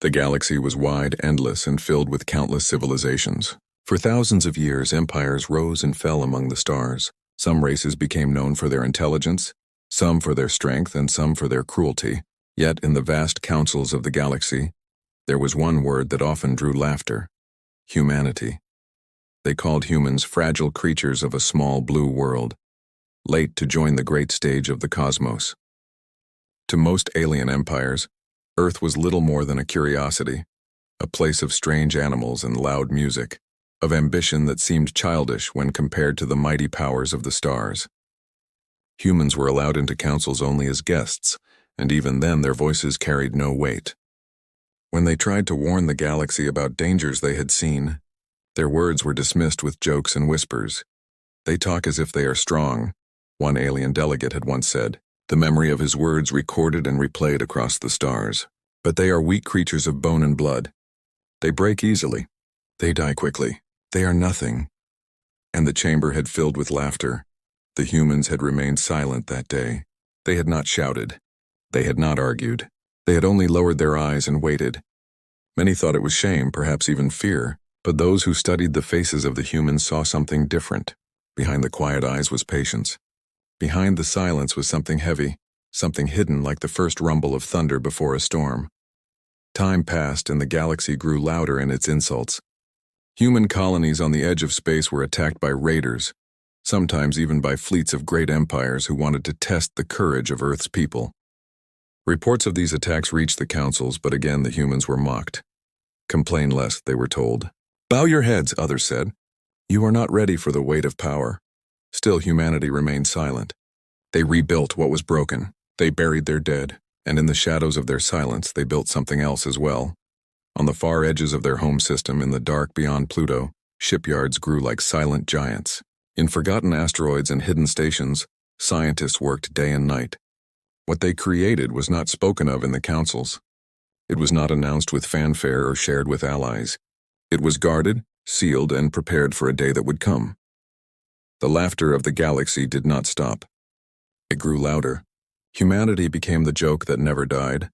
The galaxy was wide, endless, and filled with countless civilizations. For thousands of years, empires rose and fell among the stars. Some races became known for their intelligence, some for their strength, and some for their cruelty. Yet, in the vast councils of the galaxy, there was one word that often drew laughter: humanity. They called humans fragile creatures of a small blue world, late to join the great stage of the cosmos. To most alien empires, Earth was little more than a curiosity, a place of strange animals and loud music, of ambition that seemed childish when compared to the mighty powers of the stars. Humans were allowed into councils only as guests, and even then their voices carried no weight. When they tried to warn the galaxy about dangers they had seen, their words were dismissed with jokes and whispers. "They talk as if they are strong," one alien delegate had once said, the memory of his words recorded and replayed across the stars. "But they are weak creatures of bone and blood. They break easily. They die quickly. They are nothing." And the chamber had filled with laughter. The humans had remained silent that day. They had not shouted. They had not argued. They had only lowered their eyes and waited. Many thought it was shame, perhaps even fear, but those who studied the faces of the humans saw something different. Behind the quiet eyes was patience. Behind the silence was something heavy, something hidden like the first rumble of thunder before a storm. Time passed and the galaxy grew louder in its insults. Human colonies on the edge of space were attacked by raiders, sometimes even by fleets of great empires who wanted to test the courage of Earth's people. Reports of these attacks reached the councils, but again the humans were mocked. "Complain less," they were told. "Bow your heads," others said. "You are not ready for the weight of power." Still, humanity remained silent. They rebuilt what was broken. They buried their dead, and in the shadows of their silence, they built something else as well. On the far edges of their home system, in the dark beyond Pluto, shipyards grew like silent giants. In forgotten asteroids and hidden stations, scientists worked day and night. What they created was not spoken of in the councils. It was not announced with fanfare or shared with allies. It was guarded, sealed, and prepared for a day that would come. The laughter of the galaxy did not stop. It grew louder. Humanity became the joke that never died,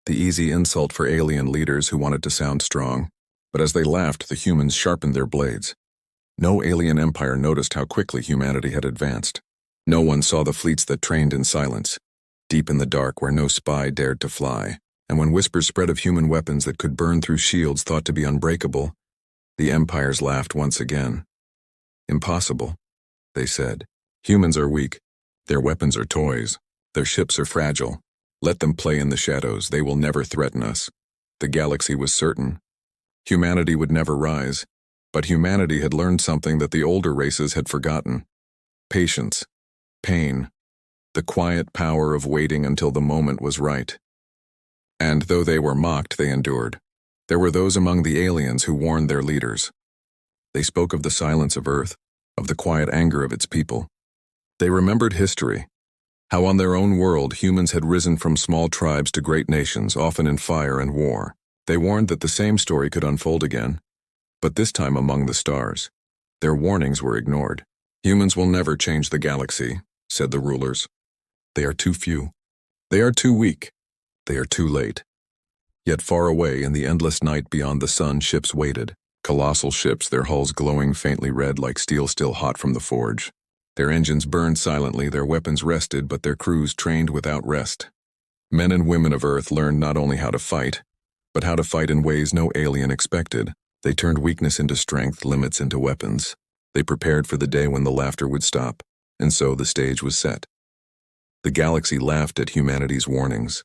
the easy insult for alien leaders who wanted to sound strong. But as they laughed, the humans sharpened their blades. No alien empire noticed how quickly humanity had advanced. No one saw the fleets that trained in silence, deep in the dark where no spy dared to fly. And when whispers spread of human weapons that could burn through shields thought to be unbreakable, the empires laughed once again. "Impossible," they said. "Humans are weak. Their weapons are toys. Their ships are fragile. Let them play in the shadows. They will never threaten us." The galaxy was certain. Humanity would never rise, but humanity had learned something that the older races had forgotten: patience, pain, the quiet power of waiting until the moment was right. And though they were mocked, they endured. There were those among the aliens who warned their leaders. They spoke of the silence of Earth, of the quiet anger of its people. They remembered history, how on their own world humans had risen from small tribes to great nations, often in fire and war. They warned that the same story could unfold again, but this time among the stars. Their warnings were ignored. "Humans will never change the galaxy," said the rulers. "They are too few. They are too weak. They are too late." Yet far away in the endless night beyond the sun, ships waited. Colossal ships, their hulls glowing faintly red like steel still hot from the forge. Their engines burned silently, their weapons rested, but their crews trained without rest. Men and women of Earth learned not only how to fight, but how to fight in ways no alien expected. They turned weakness into strength, limits into weapons. They prepared for the day when the laughter would stop, and so the stage was set. The galaxy laughed at humanity's warnings.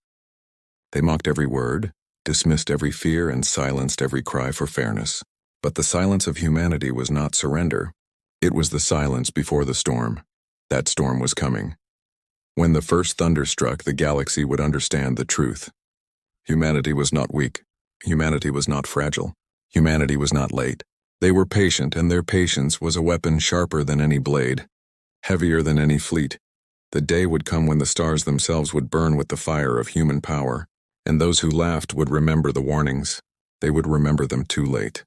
They mocked every word, dismissed every fear, and silenced every cry for fairness. But the silence of humanity was not surrender. It was the silence before the storm. That storm was coming. When the first thunder struck, the galaxy would understand the truth. Humanity was not weak. Humanity was not fragile. Humanity was not late. They were patient, and their patience was a weapon sharper than any blade, heavier than any fleet. The day would come when the stars themselves would burn with the fire of human power, and those who laughed would remember the warnings. They would remember them too late.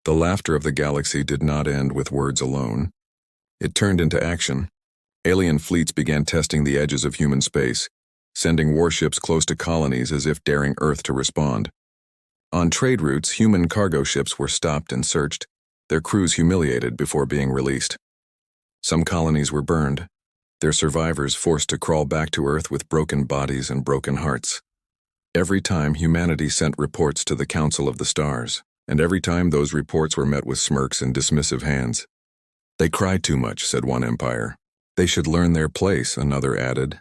The laughter of the galaxy did not end with words alone. It turned into action. Alien fleets began testing the edges of human space, sending warships close to colonies as if daring Earth to respond. On trade routes, human cargo ships were stopped and searched, their crews humiliated before being released. Some colonies were burned, their survivors forced to crawl back to Earth with broken bodies and broken hearts. Every time humanity sent reports to the Council of the Stars, and every time those reports were met with smirks and dismissive hands. They cried too much, said one empire. They should learn their place, another added.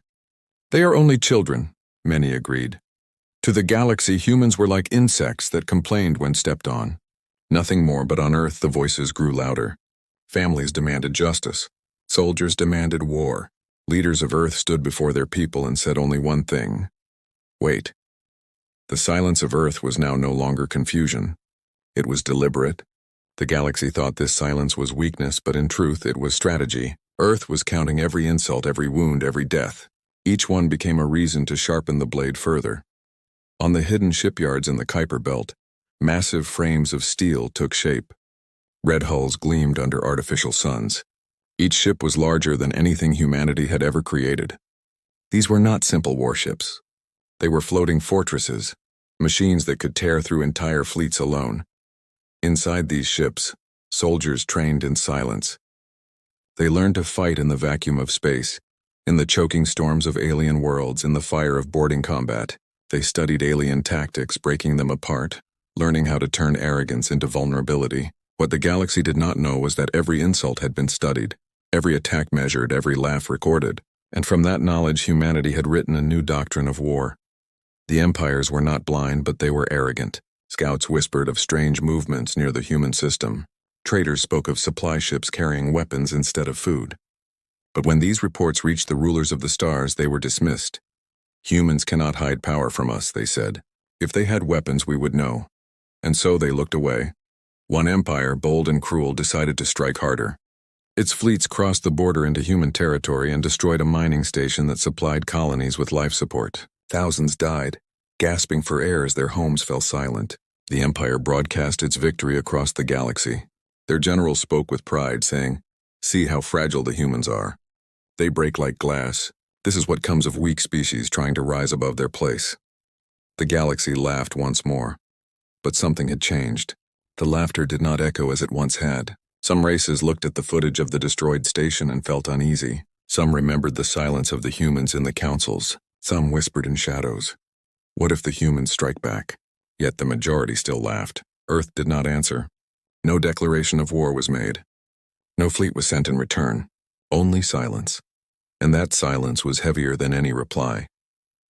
They are only children, many agreed. To the galaxy, humans were like insects that complained when stepped on. Nothing more, but on Earth the voices grew louder. Families demanded justice. Soldiers demanded war. Leaders of Earth stood before their people and said only one thing. Wait. The silence of Earth was now no longer confusion. It was deliberate. The galaxy thought this silence was weakness, but in truth it was strategy. Earth was counting every insult, every wound, every death. Each one became a reason to sharpen the blade further. On the hidden shipyards in the Kuiper Belt, massive frames of steel took shape. Red hulls gleamed under artificial suns. Each ship was larger than anything humanity had ever created. These were not simple warships. They were floating fortresses, machines that could tear through entire fleets alone. Inside these ships, soldiers trained in silence. They learned to fight in the vacuum of space, in the choking storms of alien worlds, in the fire of boarding combat. They studied alien tactics, breaking them apart, learning how to turn arrogance into vulnerability. What the galaxy did not know was that every insult had been studied, every attack measured, every laugh recorded, and from that knowledge humanity had written a new doctrine of war. The empires were not blind, but they were arrogant. Scouts whispered of strange movements near the human system. Traders spoke of supply ships carrying weapons instead of food. But when these reports reached the rulers of the stars, they were dismissed. Humans cannot hide power from us, they said. If they had weapons, we would know. And so they looked away. One empire, bold and cruel, decided to strike harder. Its fleets crossed the border into human territory and destroyed a mining station that supplied colonies with life support. Thousands died, gasping for air as their homes fell silent. The empire broadcast its victory across the galaxy. Their generals spoke with pride, saying, "See how fragile the humans are. They break like glass. This is what comes of weak species trying to rise above their place." The galaxy laughed once more. But something had changed. The laughter did not echo as it once had. Some races looked at the footage of the destroyed station and felt uneasy. Some remembered the silence of the humans in the councils. Some whispered in shadows. What if the humans strike back? Yet the majority still laughed. Earth did not answer. No declaration of war was made. No fleet was sent in return. Only silence. And that silence was heavier than any reply.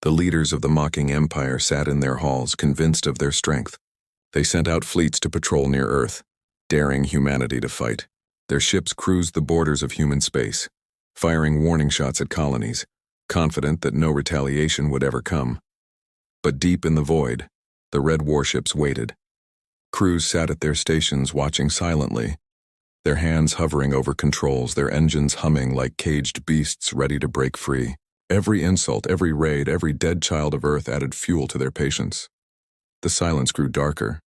The leaders of the mocking empire sat in their halls, convinced of their strength. They sent out fleets to patrol near Earth, daring humanity to fight. Their ships cruised the borders of human space, firing warning shots at colonies, confident that no retaliation would ever come. But deep in the void, the red warships waited. Crews sat at their stations watching silently, their hands hovering over controls, their engines humming like caged beasts ready to break free. Every insult, every raid, every dead child of Earth added fuel to their patience. The silence grew darker.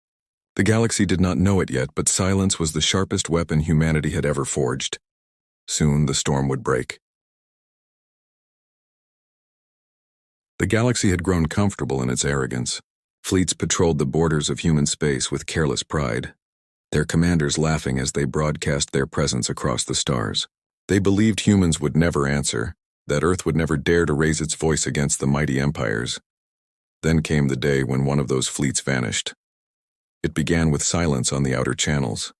The galaxy did not know it yet, but silence was the sharpest weapon humanity had ever forged. Soon the storm would break. The galaxy had grown comfortable in its arrogance. Fleets patrolled the borders of human space with careless pride, their commanders laughing as they broadcast their presence across the stars. They believed humans would never answer, that Earth would never dare to raise its voice against the mighty empires. Then came the day when one of those fleets vanished. It began with silence on the outer channels.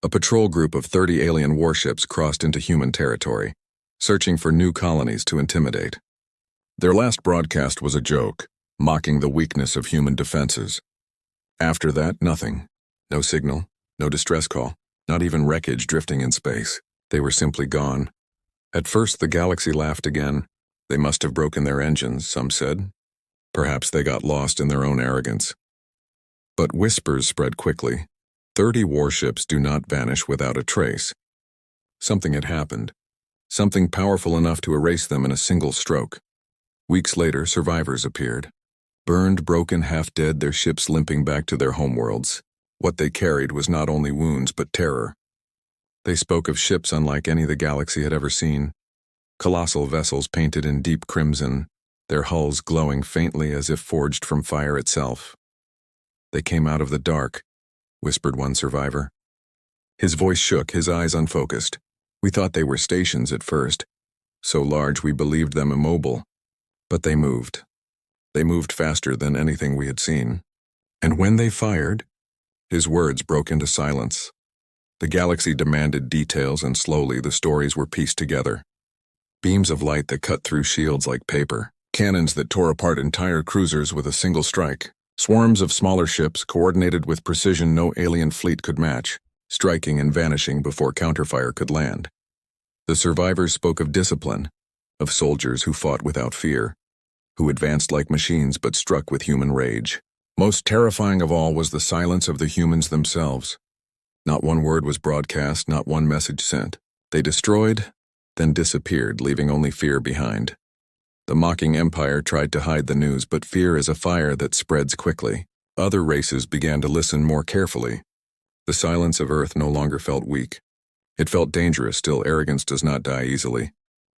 A patrol group of 30 alien warships crossed into human territory, searching for new colonies to intimidate. Their last broadcast was a joke, mocking the weakness of human defenses. After that, nothing. No signal, no distress call, not even wreckage drifting in space. They were simply gone. At first, the galaxy laughed again. They must have broken their engines, some said. Perhaps they got lost in their own arrogance. But whispers spread quickly. 30 warships do not vanish without a trace. Something had happened. Something powerful enough to erase them in a single stroke. Weeks later, survivors appeared. Burned, broken, half-dead, their ships limping back to their homeworlds. What they carried was not only wounds, but terror. They spoke of ships unlike any the galaxy had ever seen. Colossal vessels painted in deep crimson, their hulls glowing faintly as if forged from fire itself. They came out of the dark, whispered one survivor. His voice shook, his eyes unfocused. We thought they were stations at first, so large we believed them immobile. But they moved. They moved faster than anything we had seen. And when they fired, his words broke into silence. The galaxy demanded details, and slowly the stories were pieced together. Beams of light that cut through shields like paper. Cannons that tore apart entire cruisers with a single strike. Swarms of smaller ships coordinated with precision no alien fleet could match, striking and vanishing before counterfire could land. The survivors spoke of discipline, of soldiers who fought without fear, who advanced like machines but struck with human rage. Most terrifying of all was the silence of the humans themselves. Not one word was broadcast, not one message sent. They destroyed, then disappeared, leaving only fear behind. The mocking empire tried to hide the news, but fear is a fire that spreads quickly. Other races began to listen more carefully. The silence of Earth no longer felt weak. It felt dangerous. Still, arrogance does not die easily.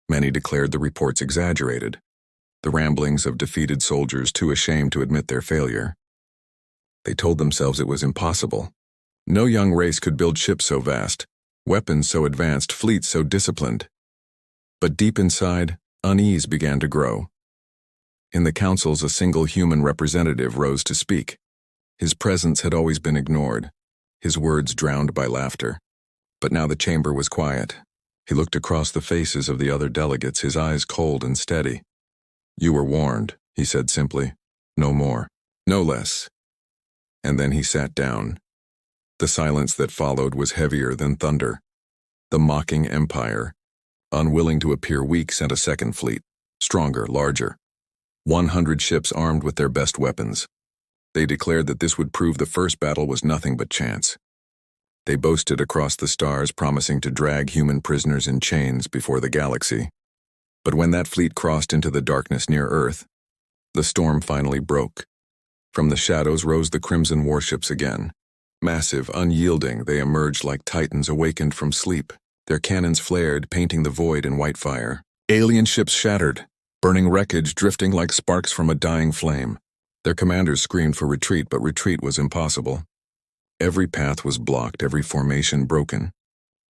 Many declared the reports exaggerated, the ramblings of defeated soldiers too ashamed to admit their failure. They told themselves it was impossible. No young race could build ships so vast, weapons so advanced, fleets so disciplined. But deep inside, unease began to grow. In the councils, a single human representative rose to speak. His presence had always been ignored, his words drowned by laughter. But now the chamber was quiet. He looked across the faces of the other delegates, his eyes cold and steady. "You were warned," he said simply. "No more. No less." And then he sat down. The silence that followed was heavier than thunder. The mocking empire, unwilling to appear weak, sent a second fleet, stronger, larger. 100 ships armed with their best weapons. They declared that this would prove the first battle was nothing but chance. They boasted across the stars, promising to drag human prisoners in chains before the galaxy. But when that fleet crossed into the darkness near Earth, the storm finally broke. From the shadows rose the crimson warships again. Massive, unyielding, they emerged like titans awakened from sleep. Their cannons flared, painting the void in white fire. Alien ships shattered, burning wreckage drifting like sparks from a dying flame. Their commanders screamed for retreat, but retreat was impossible. Every path was blocked, every formation broken.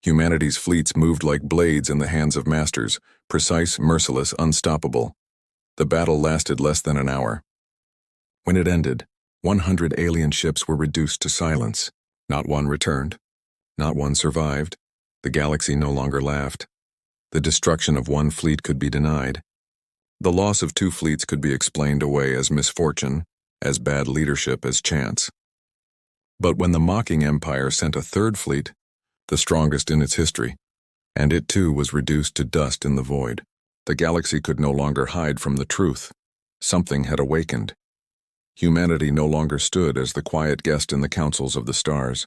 Humanity's fleets moved like blades in the hands of masters, precise, merciless, unstoppable. The battle lasted less than an hour. When it ended, 100 alien ships were reduced to silence. Not one returned. Not one survived. The galaxy no longer laughed. The destruction of one fleet could be denied. The loss of 2 fleets could be explained away as misfortune, as bad leadership, as chance. But when the mocking empire sent a 3rd fleet, the strongest in its history, and it too was reduced to dust in the void, the galaxy could no longer hide from the truth. Something had awakened. Humanity no longer stood as the quiet guest in the councils of the stars.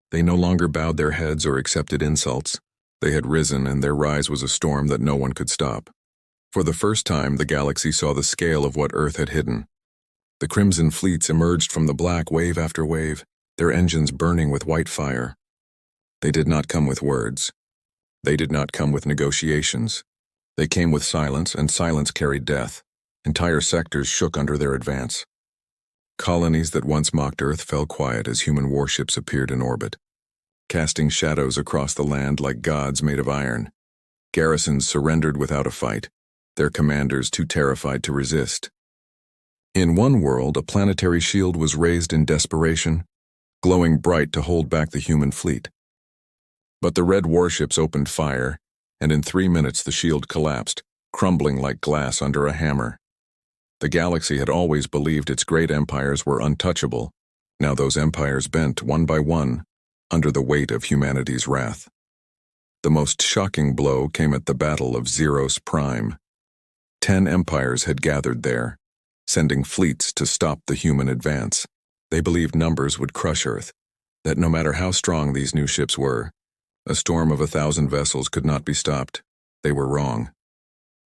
They no longer bowed their heads or accepted insults. They had risen, and their rise was a storm that no one could stop. For the first time, the galaxy saw the scale of what Earth had hidden. The crimson fleets emerged from the black, wave after wave, their engines burning with white fire. They did not come with words. They did not come with negotiations. They came with silence, and silence carried death. Entire sectors shook under their advance. Colonies that once mocked Earth fell quiet as human warships appeared in orbit, casting shadows across the land like gods made of iron. Garrisons surrendered without a fight, their commanders too terrified to resist. In one world, a planetary shield was raised in desperation, glowing bright to hold back the human fleet. But the red warships opened fire, and in 3 minutes the shield collapsed, crumbling like glass under a hammer. The galaxy had always believed its great empires were untouchable. Now those empires bent, one by one, under the weight of humanity's wrath. The most shocking blow came at the Battle of Zeros Prime. 10 empires had gathered there, sending fleets to stop the human advance. They believed numbers would crush Earth, that no matter how strong these new ships were, a storm of 1,000 vessels could not be stopped. They were wrong.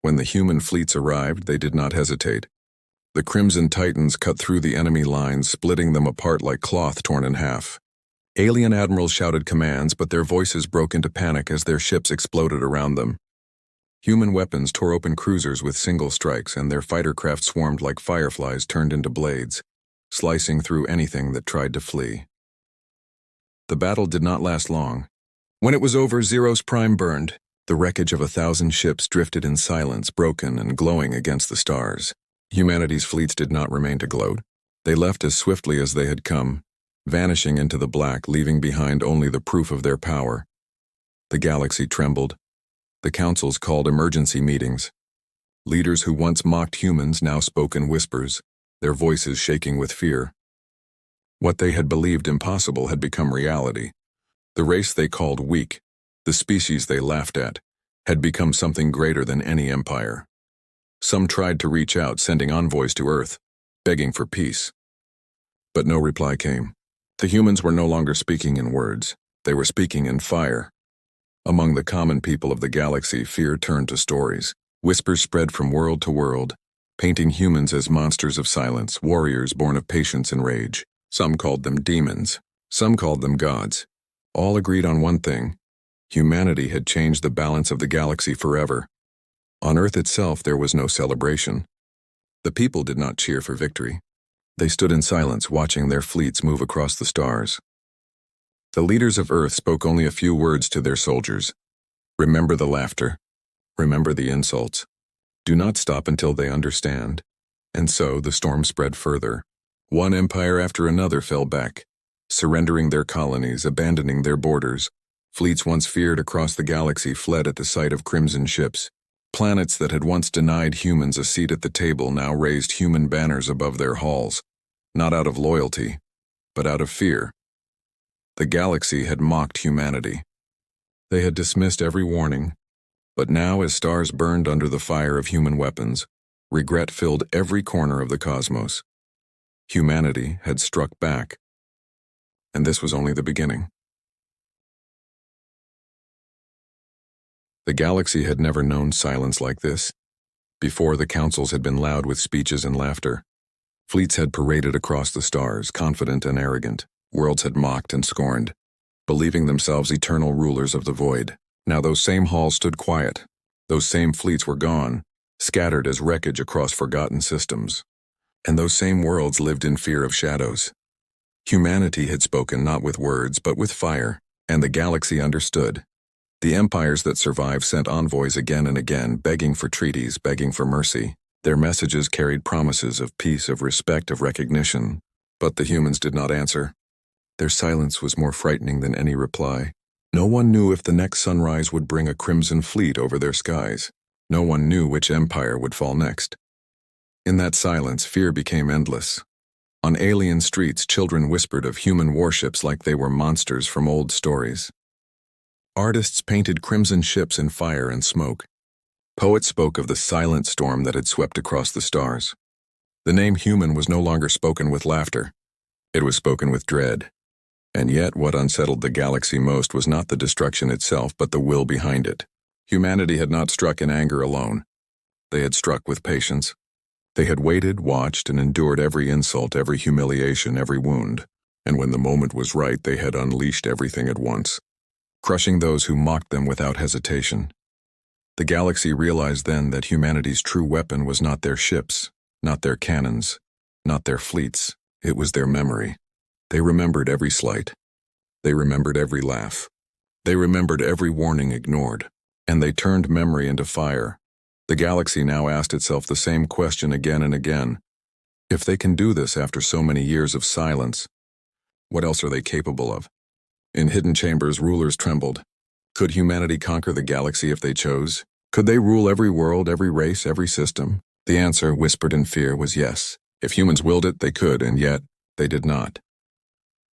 When the human fleets arrived, they did not hesitate. The Crimson Titans cut through the enemy lines, splitting them apart like cloth torn in half. Alien admirals shouted commands, but their voices broke into panic as their ships exploded around them. Human weapons tore open cruisers with single strikes, and their fighter craft swarmed like fireflies turned into blades. slicing through anything that tried to flee. The battle did not last long. When it was over, Zero's prime burned. The wreckage of 1,000 ships drifted in silence, broken and glowing against the stars. Humanity's fleets did not remain to gloat. They left as swiftly as they had come, vanishing into the black, leaving behind only the proof of their power. The galaxy trembled. The councils called emergency meetings. Leaders who once mocked humans now spoke in whispers, their voices shaking with fear. What they had believed impossible had become reality. The race they called weak, the species they laughed at, had become something greater than any empire. Some tried to reach out, sending envoys to Earth, begging for peace. But no reply came. The humans were no longer speaking in words. They were speaking in fire. Among the common people of the galaxy, fear turned to stories. Whispers spread from world to world, painting humans as monsters of silence, warriors born of patience and rage. Some called them demons. Some called them gods. All agreed on one thing. Humanity had changed the balance of the galaxy forever. On Earth itself, there was no celebration. The people did not cheer for victory. They stood in silence, watching their fleets move across the stars. The leaders of Earth spoke only a few words to their soldiers. Remember the laughter. Remember the insults. Do not stop until they understand. And so the storm spread further. One empire after another fell back, surrendering their colonies, abandoning their borders. Fleets once feared across the galaxy fled at the sight of crimson ships. Planets that had once denied humans a seat at the table now raised human banners above their halls, not out of loyalty, but out of fear. The galaxy had mocked humanity. They had dismissed every warning, but now as stars burned under the fire of human weapons, regret filled every corner of the cosmos. Humanity had struck back, and this was only the beginning. The galaxy had never known silence like this. Before, the councils had been loud with speeches and laughter. Fleets had paraded across the stars, confident and arrogant. Worlds had mocked and scorned, believing themselves eternal rulers of the void. Now those same halls stood quiet. Those same fleets were gone, scattered as wreckage across forgotten systems. And those same worlds lived in fear of shadows. Humanity had spoken not with words, but with fire, and the galaxy understood. The empires that survived sent envoys again and again, begging for treaties, begging for mercy. Their messages carried promises of peace, of respect, of recognition. But the humans did not answer. Their silence was more frightening than any reply. No one knew if the next sunrise would bring a crimson fleet over their skies. No one knew which empire would fall next. In that silence, fear became endless. On alien streets, children whispered of human warships like they were monsters from old stories. Artists painted crimson ships in fire and smoke. Poets spoke of the silent storm that had swept across the stars. The name human was no longer spoken with laughter. It was spoken with dread. And yet, what unsettled the galaxy most was not the destruction itself, but the will behind it. Humanity had not struck in anger alone. They had struck with patience. They had waited, watched, and endured every insult, every humiliation, every wound. And when the moment was right, they had unleashed everything at once, crushing those who mocked them without hesitation. The galaxy realized then that humanity's true weapon was not their ships, not their cannons, not their fleets. It was their memory. They remembered every slight. They remembered every laugh. They remembered every warning ignored. And they turned memory into fire. The galaxy now asked itself the same question again and again. If they can do this after so many years of silence, what else are they capable of? In hidden chambers, rulers trembled. Could humanity conquer the galaxy if they chose? Could they rule every world, every race, every system? The answer, whispered in fear, was yes. If humans willed it, they could, and yet they did not.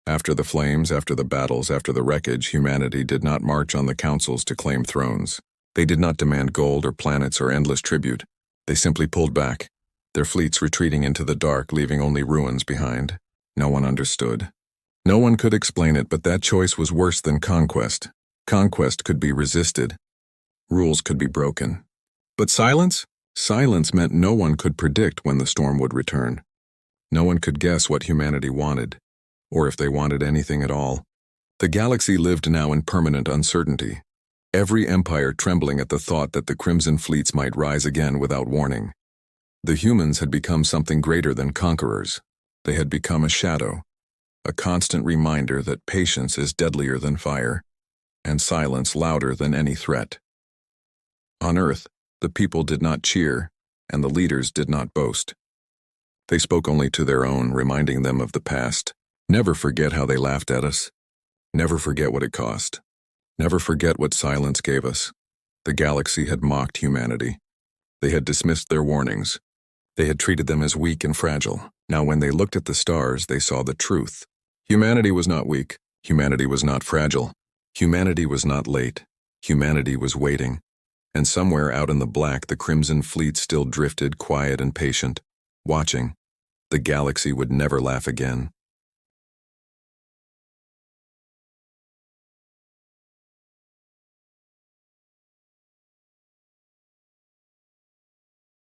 After the flames, after the battles, after the wreckage, humanity did not march on the councils to claim thrones. They did not demand gold or planets or endless tribute. They simply pulled back, their fleets retreating into the dark, leaving only ruins behind. No one understood. No one could explain it, but that choice was worse than conquest. Conquest could be resisted. Rules could be broken. But silence? Silence meant no one could predict when the storm would return. No one could guess what humanity wanted, or if they wanted anything at all. The galaxy lived now in permanent uncertainty, every empire trembling at the thought that the crimson fleets might rise again without warning. The humans had become something greater than conquerors. They had become a shadow, a constant reminder that patience is deadlier than fire, and silence louder than any threat. On Earth, the people did not cheer, and the leaders did not boast. They spoke only to their own, reminding them of the past. Never forget how they laughed at us. Never forget what it cost. Never forget what silence gave us. The galaxy had mocked humanity. They had dismissed their warnings. They had treated them as weak and fragile. Now when they looked at the stars, they saw the truth. Humanity was not weak. Humanity was not fragile. Humanity was not late. Humanity was waiting. And somewhere out in the black, the Crimson Fleet still drifted, quiet and patient, watching. The galaxy would never laugh again.